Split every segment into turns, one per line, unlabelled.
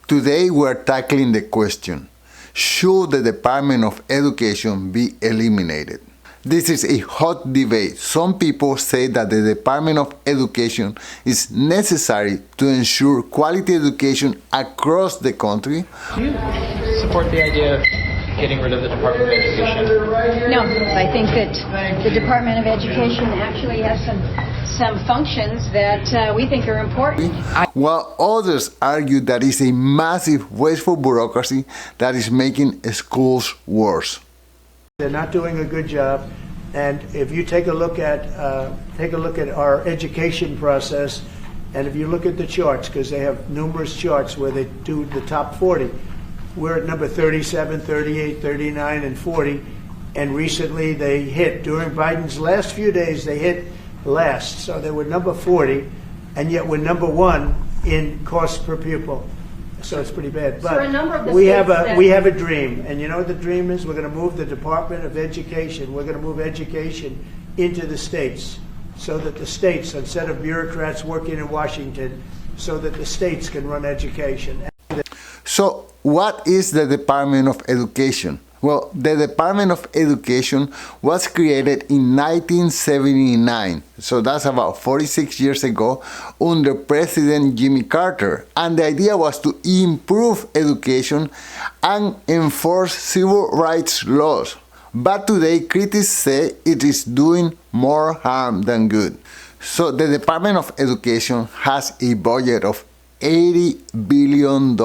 Today we are tackling the question, should the Department of Education be eliminated? This is a hot debate. Some people say that the Department of Education is necessary to ensure quality education across the country.
Do you support the idea of getting rid of the Department of Education?
No, I think that the Department of Education actually has some functions that we think are important.
While others argue that it's a massive wasteful bureaucracy that is making schools worse.
They're not doing a good job, and if you take a look at our education process, and if you look at the charts, because they have numerous charts where they do the top 40, we're at number 37, 38, 39, and 40, and recently they hit, during Biden's last few days, they hit last, so they were number 40, and yet we're number 1 in cost per pupil. So it's pretty bad. But we have a dream, and you know what the dream is? We're going to move the Department of Education. We're going to move education into the states, so that the states, instead of bureaucrats working in Washington, so that the states can run education.
So what is the Department of Education? Well, the Department of Education was created in 1979, so that's about 46 years ago, under President Jimmy Carter. And the idea was to improve education and enforce civil rights laws. But today, critics say it is doing more harm than good. So the Department of Education has a budget of $80 billion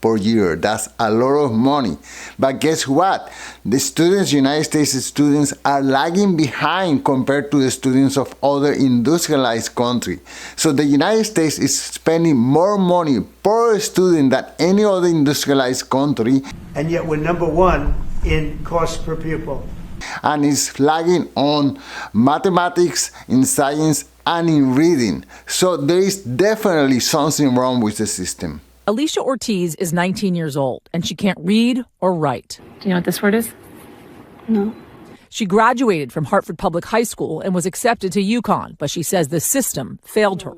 per year. That's a lot of money. But guess what? The students, United States students, are lagging behind compared to the students of other industrialized countries. So the United States is spending more money per student than any other industrialized country.
And yet we're number 1 in cost per pupil.
And is lagging on mathematics, in science, and in reading. So there is definitely something wrong with the system.
Alicia Ortiz is 19 years old, and she can't read or write.
Do you know what this word is?
No.
She graduated from Hartford Public High School and was accepted to UConn, but she says the system failed her.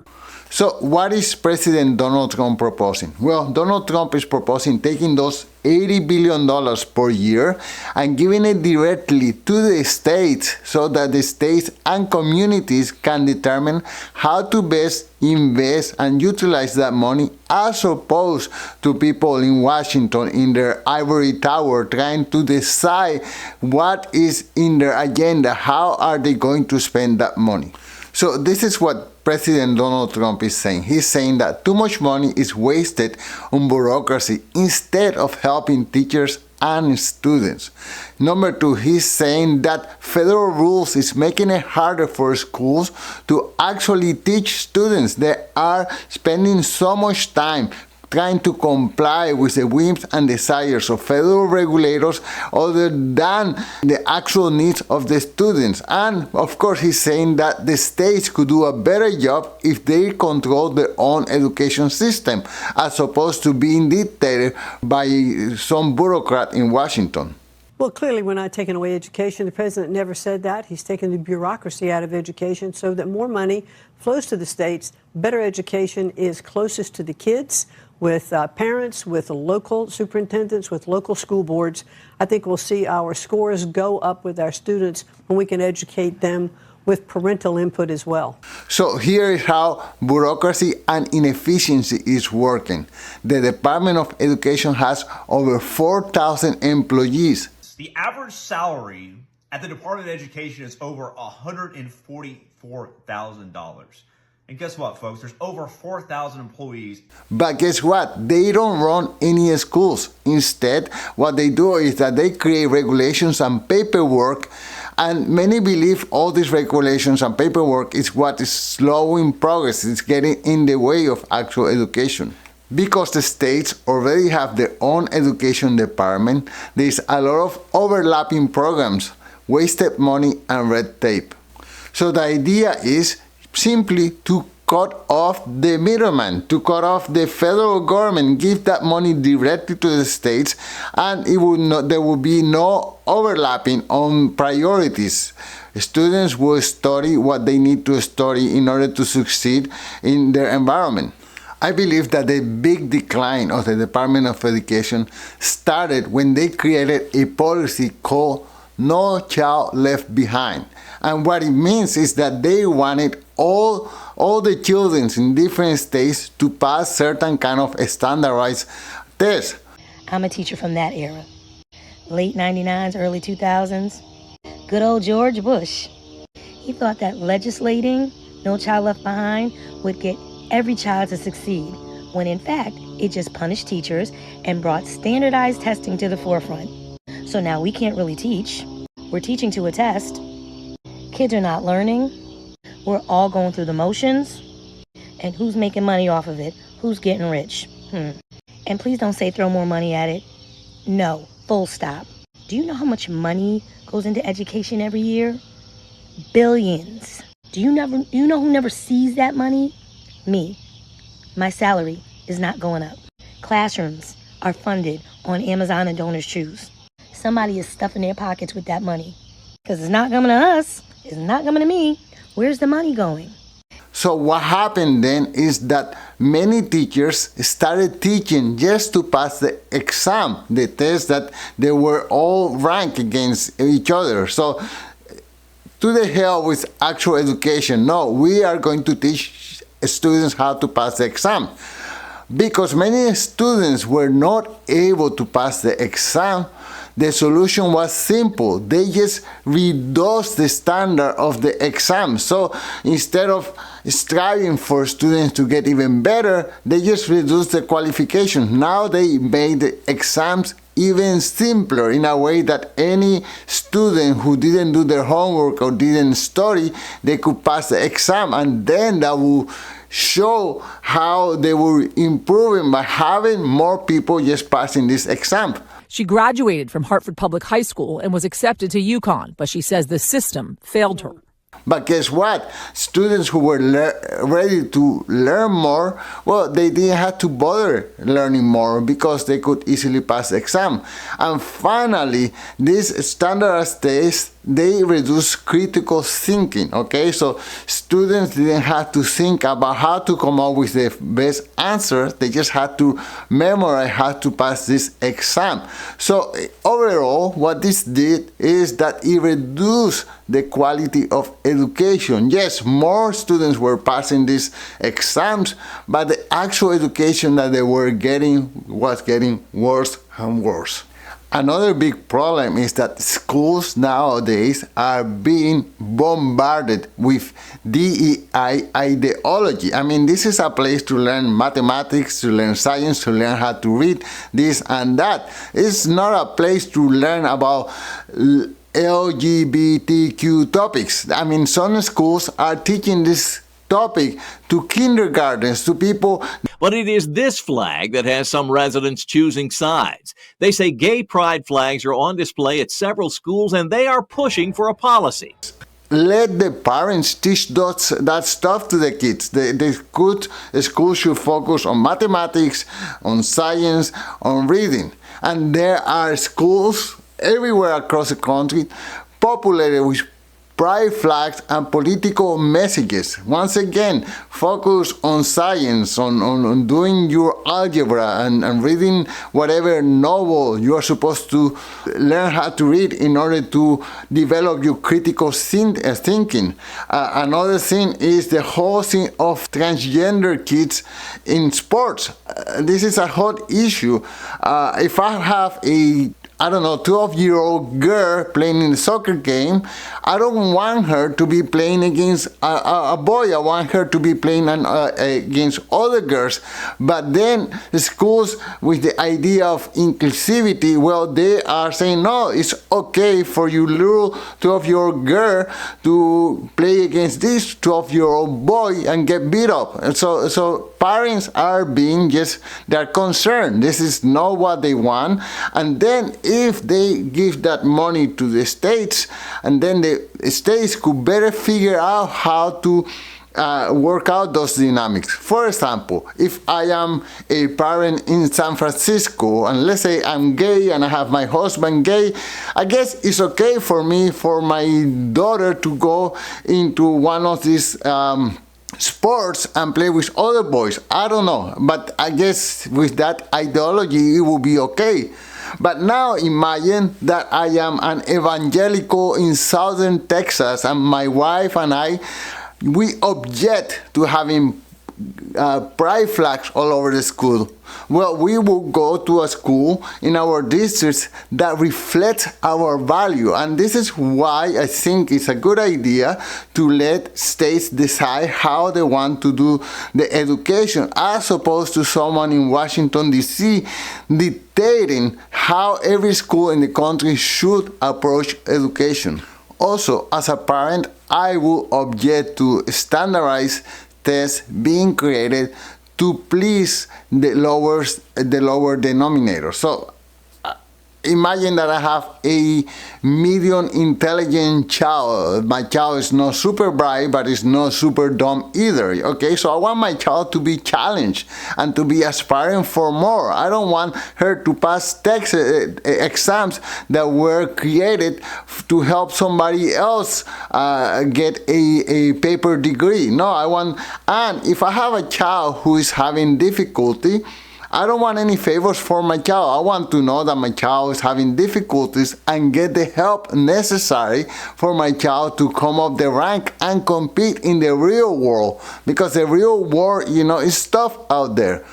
So what is President Donald Trump proposing? Well, Donald Trump is proposing taking those $80 billion per year and giving it directly to the states so that the states and communities can determine how to best invest and utilize that money, as opposed to people in Washington in their ivory tower trying to decide what is in their agenda, how are they going to spend that money. So this is what President Donald Trump is saying. He's saying that too much money is wasted on bureaucracy instead of helping teachers and students. Number 2, he's saying that federal rules is making it harder for schools to actually teach students. They are spending so much time trying to comply with the whims and desires of federal regulators other than the actual needs of the students. And of course, he's saying that the states could do a better job if they control their own education system, as opposed to being dictated by some bureaucrat in Washington.
Well, clearly we're not taking away education. The president never said that. He's taken the bureaucracy out of education so that more money flows to the states. Better education is closest to the kids, with parents, with local superintendents, with local school boards. I think we'll see our scores go up with our students when we can educate them with parental input as well.
So here is how bureaucracy and inefficiency is working. The Department of Education has over 4,000 employees.
The average salary at the Department of Education is over $144,000. And guess what, folks? There's over 4,000 employees.
But guess what? They don't run any schools. Instead, what they do is that they create regulations and paperwork, and many believe all these regulations and paperwork is what is slowing progress. It's getting in the way of actual education. Because the states already have their own education department, there's a lot of overlapping programs, wasted money, and red tape. So the idea is simply to cut off the middleman, to cut off the federal government, give that money directly to the states, and there will be no overlapping on priorities. Students will study what they need to study in order to succeed in their environment. I believe that the big decline of the Department of Education started when they created a policy called No Child Left Behind. And what it means is that they wanted all the children in different states to pass certain kind of standardized tests.
I'm a teacher from that era. Late 99s, early 2000s. Good old George Bush. He thought that legislating No Child Left Behind would get every child to succeed, when in fact, it just punished teachers and brought standardized testing to the forefront. So now we can't really teach. We're teaching to a test. Kids are not learning. We're all going through the motions. And who's making money off of it? Who's getting rich? And please don't say throw more money at it. No, full stop. Do you know how much money goes into education every year? Billions. Do you know who never sees that money? Me. My salary is not going up. Classrooms are funded on Amazon and Donors Choose. Somebody is stuffing their pockets with that money. Because it's not coming to us. It's not coming to me. Where's the money going?
So what happened then is that many teachers started teaching just to pass the exam, the test that they were all ranked against each other. So to the hell with actual education. No, we are going to teach students how to pass the exam. Because many students were not able to pass the exam, the solution was simple. They just reduced the standard of the exam. So instead of striving for students to get even better, they just reduced the qualification. Now they made the exams even simpler in a way that any student who didn't do their homework or didn't study, they could pass the exam, and then that will show how they were improving by having more people just passing this exam.
She graduated from Hartford Public High School and was accepted to UConn, but she says the system failed her.
But guess what? Students who were ready to learn more, well, they didn't have to bother learning more because they could easily pass the exam. And finally, these standardized tests, they reduce critical thinking, okay? So students didn't have to think about how to come up with the best answer. They just had to memorize how to pass this exam. So overall, what this did is that it reduced the quality of education. Yes, more students were passing these exams, but the actual education that they were getting was getting worse and worse. Another big problem is that schools nowadays are being bombarded with DEI ideology. I mean, this is a place to learn mathematics, to learn science, to learn how to read this and that. It's not a place to learn about LGBTQ topics. I mean, some schools are teaching this topic to kindergartens, to people.
But it is this flag that has some residents choosing sides. They say gay pride flags are on display at several schools and they are pushing for a policy.
Let the parents teach that stuff to the kids. The school should focus on mathematics, on science, on reading. And there are schools everywhere across the country populated with pride flags and political messages. Once again, focus on science, on doing your algebra and reading whatever novel you are supposed to learn how to read in order to develop your critical thinking. Another thing is the whole thing of transgender kids in sports. This is a hot issue. If I have a 12-year-old girl playing in a soccer game, I don't want her to be playing against a boy. I want her to be playing against other girls. But then the schools, with the idea of inclusivity, well, they are saying, no, it's okay for you little 12-year-old girl to play against this 12-year-old boy and get beat up. And so parents are they're concerned. This is not what they want. And then if they give that money to the states, and then the states could better figure out how to work out those dynamics. For example, if I am a parent in San Francisco, and let's say I'm gay and I have my husband gay, I guess it's okay for me, for my daughter to go into one of these sports and play with other boys. I don't know, but I guess with that ideology it will be okay. But now imagine that I am an evangelical in southern Texas and my wife and we object to having pride flags all over the school. Well, we will go to a school in our districts that reflects our value, and this is why I think it's a good idea to let states decide how they want to do the education, as opposed to someone in Washington D.C. dictating how every school in the country should approach education. Also, as a parent, I will object to standardized tests being created to please the lower denominator. So imagine that I have a medium intelligent child. My child is not super bright, but is not super dumb either. Okay, so I want my child to be challenged and to be aspiring for more. I don't want her to pass text exams that were created to help somebody else get a paper degree. No, and if I have a child who is having difficulty, I don't want any favors for my child. I want to know that my child is having difficulties and get the help necessary for my child to come up the rank and compete in the real world. Because the real world, is tough out there.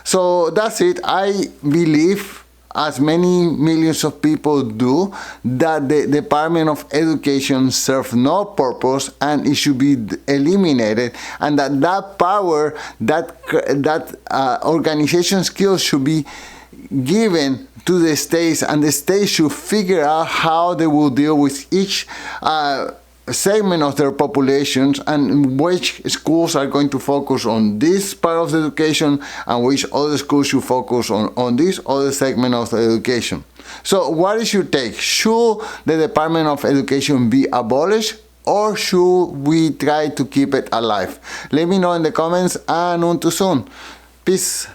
So that's it. I believe, as many millions of people do, that the Department of Education serves no purpose and it should be eliminated, and that power, that organization skills should be given to the states, and the states should figure out how they will deal with each segment of their populations and which schools are going to focus on this part of the education and which other schools should focus on this other segment of the education. So what is your take? Should the Department of Education be abolished, or should we try to keep it alive? Let me know in the comments, and until soon. Peace.